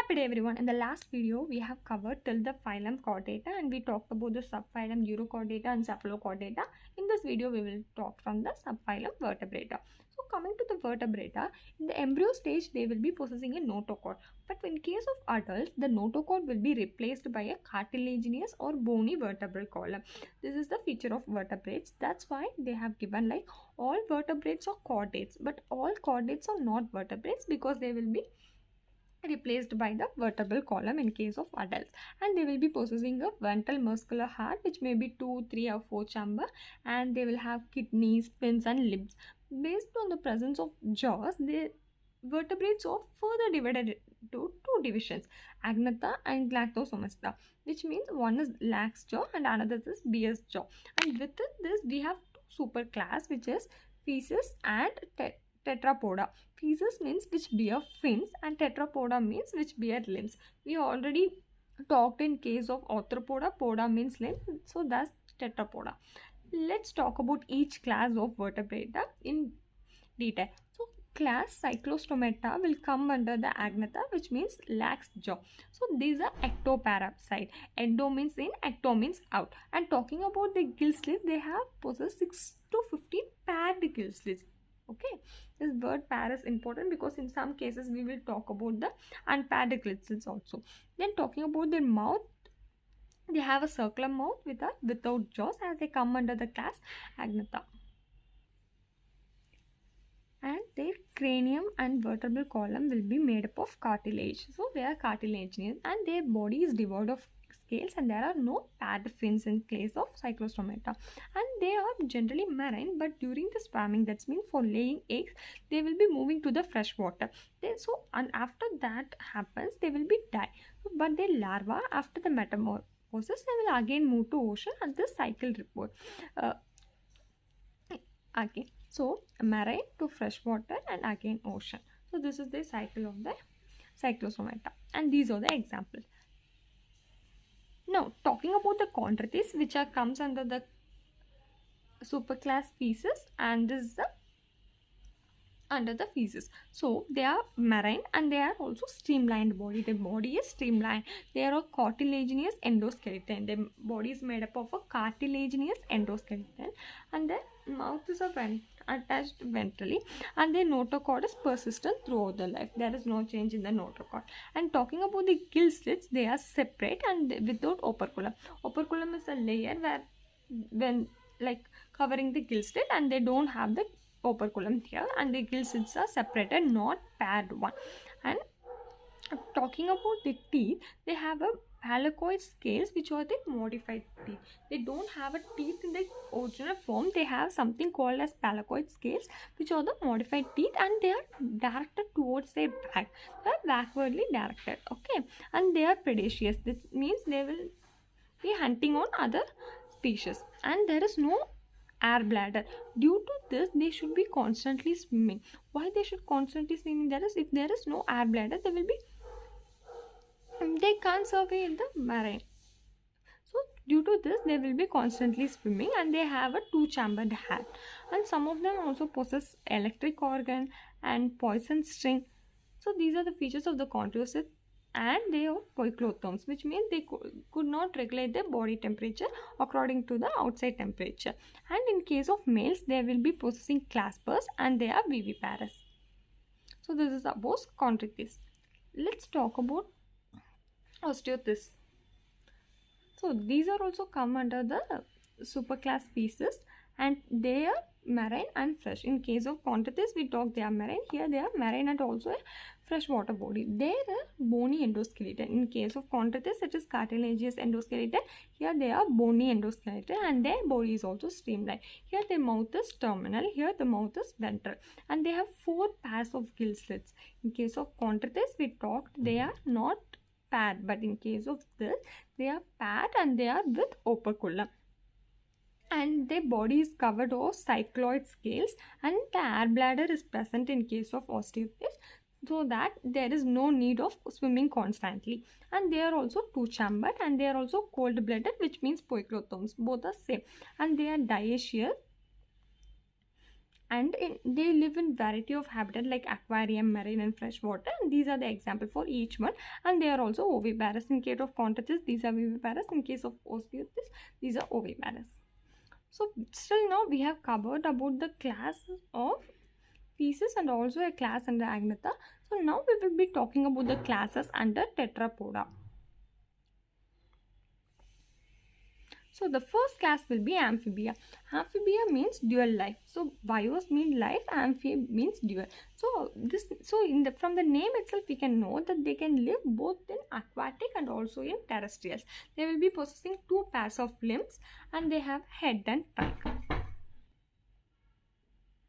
Happy day everyone. In the last video we have covered till the phylum Chordata and we talked about the subphylum Urochordata and Cephalochordata. In this video we will talk from the subphylum Vertebrata. So coming to the Vertebrata, in the embryo stage they will be possessing a notochord. But in case of adults, the notochord will be replaced by a cartilaginous or bony vertebral column. This is the feature of vertebrates. That's why they have given like all vertebrates are chordates, but all chordates are not vertebrates because they will be replaced by the vertebral column in case of adults, and they will be possessing a ventral muscular heart which may be 2, 3 or 4 chamber, and they will have kidneys, fins and limbs. Based on the presence of jaws, the vertebrates are further divided into two divisions, agnatha and galactosomata, which means one is lax jaw and another is bear's jaw. And within this we have two superclass, which is physis and tetrapoda. Physis means which bear fins and tetrapoda means which bear limbs. We already talked in case of arthropoda, poda means limb, so that's tetrapoda. Let's talk about each class of vertebrata in detail. So class cyclostomata will come under the agnatha, which means lax jaw. So these are ectoparasite. Endo means in, ecto means out. And talking about the gill slits, they have possessed 6 to 15 paired gill slits. Okay, this word pair is important because in some cases we will talk about the unpaired gill slits also. Then talking about their mouth, they have a circular mouth with or without jaws, as they come under the class agnatha. And their cranium and vertebral column will be made up of cartilage. So they are cartilaginous, and their body is devoid of scales, and there are no paired fins in case of cyclostomata. And they are generally marine, but during the swarming, that means for laying eggs, they will be moving to the fresh water. And after that happens, they will be die. But their larva, after the metamorphosis, they will again move to ocean, and this cycle report. Again, so marine to freshwater and again ocean. So this is the cycle of the cyclostomata, and these are the examples. Now talking about the chondrites, which comes under the superclass physis, and this is the under the physis. So they are marine and they are also streamlined body. Their body is streamlined. They are a cartilaginous endoskeleton. Their body is made up of a cartilaginous endoskeleton, and their mouth is attached ventrally, and their notochord is persistent throughout the life. There is no change in the notochord. And talking about the gill slits, they are separate and without operculum. Operculum is a layer where when like covering the gill slit, and they don't have the operculum here, and the gill slits are separated, not paired one. And talking about the teeth, they have a phallicoid scales, which are the modified teeth. They don't have a teeth in the original form. They have something called as phallicoid scales, which are the modified teeth, and they are directed towards their back. They are backwardly directed. Okay, and they are predaceous. This means they will be hunting on other species, and there is no air bladder. Due to this, they should be constantly swimming. Why they should constantly swimming? That is, if there is no air bladder, they can't survive in the marine. So due to this, they will be constantly swimming, and they have a 2-chambered head. And some of them also possess electric organ and poison string. So these are the features of the chondrocyte, and they are poikilotherms, which means they could not regulate their body temperature according to the outside temperature. And in case of males, they will be possessing claspers, and they are viviparous. So this is about chondrites. Let's talk about osteothys. So these are also come under the superclass physis, and they are marine and fresh. In case of chondrites, we talk they are marine. Here they are marine and also a freshwater body. They are bony endoskeleton. In case of chondrites, it is cartilaginous endoskeleton. Here they are bony endoskeleton, and their body is also streamlined. Here their mouth is terminal. Here the mouth is ventral, and they have 4 pairs of gill slits. In case of chondrites, we talked they are not paired, but in case of this, they are paired and they are with operculum. And their body is covered of cycloid scales, and the air bladder is present in case of osteothys, so that there is no need of swimming constantly. And they are also 2-chambered, and they are also cold-blooded, which means poikilotherms. Both are same, and they are dioecious, and they live in variety of habitat like aquarium, marine and freshwater, and these are the example for each one. And they are also oviparous. In case of Chondrichthyes, these are viviparous. In case of Osteichthyes, these are oviparous. So still now we have covered about the classes of species and also a class under Agnatha. So now we will be talking about the classes under Tetrapoda. So the first class will be amphibia. Amphibia means dual life. So bios mean life, amphib means dual. From the name itself we can know that they can live both in aquatic and also in terrestrials. They will be possessing two pairs of limbs and they have head and trunk.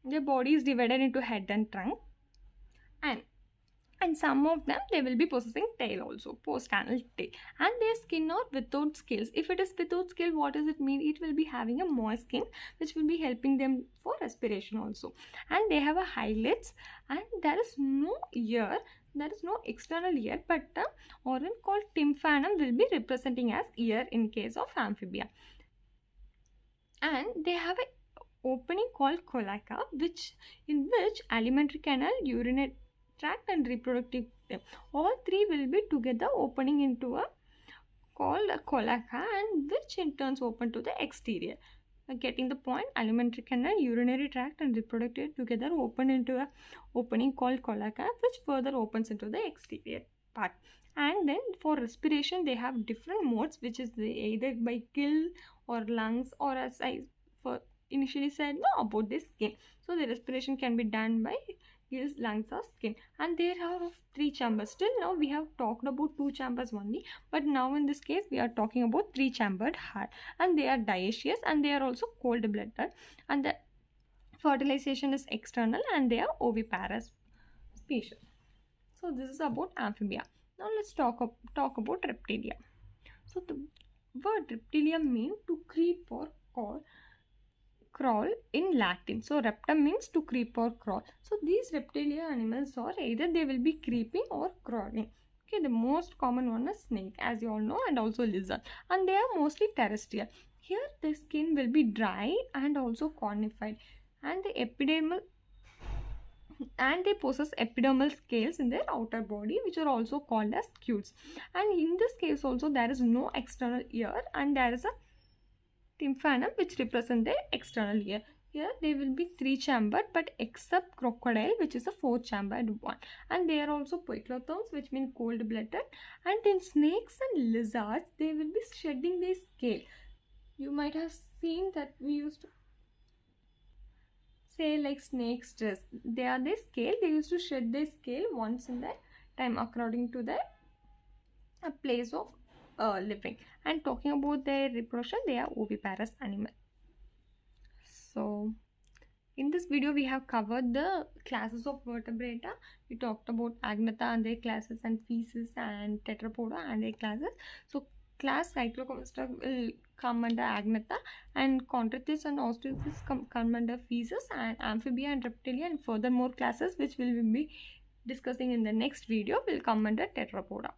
Their body is divided into head and trunk, and some of them they will be possessing tail also, post-anal tail, and their skin are without scales. If it is without scale, what does it mean? It will be having a moist skin which will be helping them for respiration also. And they have a eyelids, and there is no ear, there is no external ear, but the organ called tympanum will be representing as ear in case of amphibia. And they have a opening called cloaca, in which alimentary canal, urinary tract and reproductive system, all three will be together opening into a called a cloaca, and which in turn open to the exterior. Getting the point? Alimentary canal, urinary tract and reproductive together open into a opening called cloaca, which further opens into the exterior part. And then for respiration they have different modes, which is either by gill or lungs, or as I initially said about the skin. So the respiration can be done by gills, lungs or skin. And there are three chambers. Still now we have talked about two chambers only, but now in this case we are talking about three chambered heart, and they are dioecious and they are also cold blooded, and the fertilization is external, and they are oviparous species. So this is about amphibia. Now let's talk about reptilia. So the word reptilia means to creep or crawl in Latin. So reptum means to creep or crawl. So these reptilian animals are either they will be creeping or crawling. Okay, the most common one is snake, as you all know, and also lizard, and they are mostly terrestrial. Here the skin will be dry and also cornified, and they possess epidermal scales in their outer body, which are also called as scutes. And in this case also there is no external ear, and there is a tympanum which represent the external ear. Here they will be three chambered, but except crocodile, which is a four chambered one. And they are also poikilotherms, which mean cold blooded. And in snakes and lizards they will be shedding their scale. You might have seen that we used to say like snakes dress. They are their scale. They used to shed their scale once in their time according to their place of living. And talking about their reproduction, they are oviparous animal. So in this video we have covered the classes of vertebrata. We talked about Agnatha and their classes, and Physis and Tetrapoda and their classes. So class Cyclochromistra will come under Agnatha, and Chondrichthyes and Osteichthyes come under Physis, and Amphibia and Reptilia and further more classes which we will be discussing in the next video will come under Tetrapoda.